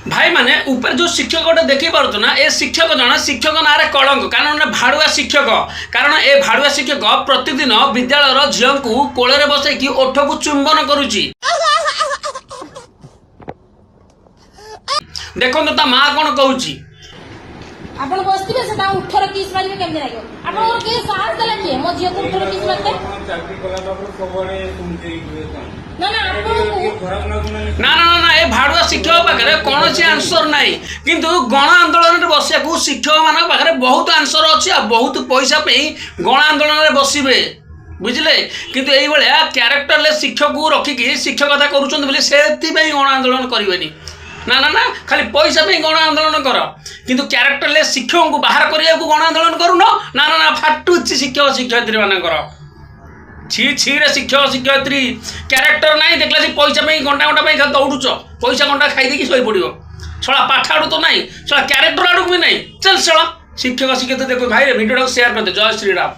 भाई माने ऊपर जो शिक्षक गोटे देखी पार्थ ना ए शिक्षक जन शिक्षक ना कलंक कारण भाड़ुआ शिक्षक कारण ए भाड़ुआ शिक्षक प्रतिदिन विद्यालय झील को कोल बसैकी ओठ को चुंबन करुच्ची देखो ता माँ कौन कहूची आपण बसथिबे सेटा उठर किस मारिबे केमने लागो आपण और के साहस देला के मो जियो को उठर किस मारते चाकरी कला बाबू सबळे तुमचे ना ना आपण ना ना ना ए भाड़ुआ शिक्षक पाखे कौन सी आंसर नाई किंतु गण आंदोलन में बसिया शिक्षक मान पाखे बहुत आंसर अच्छी बहुत पैसा गण आंदोलन में बसवे बुझे किंतु यही भाया क्यारेक्टरलेस शिक्षक को रखिकी शिक्षकता करुँच गण आंदोलन करेंगे ना ना ना खाली पैसा गण आंदोलन कर किंतु क्यारेक्टरलेस शिक्षक को बाहर करने को गण आंदोलन करून ना ना ना फाटुची शिक्षक शिक्षयित्री मानकर छि छि रे शिक्षक शिक्षयित्री क्यारेक्टर ना देखला पैसा घंटा घंटा दौड़ुच पैसा घंटा खाई शोई पड़ छड़ा पाठ आड़ू तो नहीं छड़ा क्यारेक्टर आड़ू भी नहीं चल छड़ा शिक्षक शिक्षयित्री देखो भाई भिडियो शेयर करते जय श्रीराम।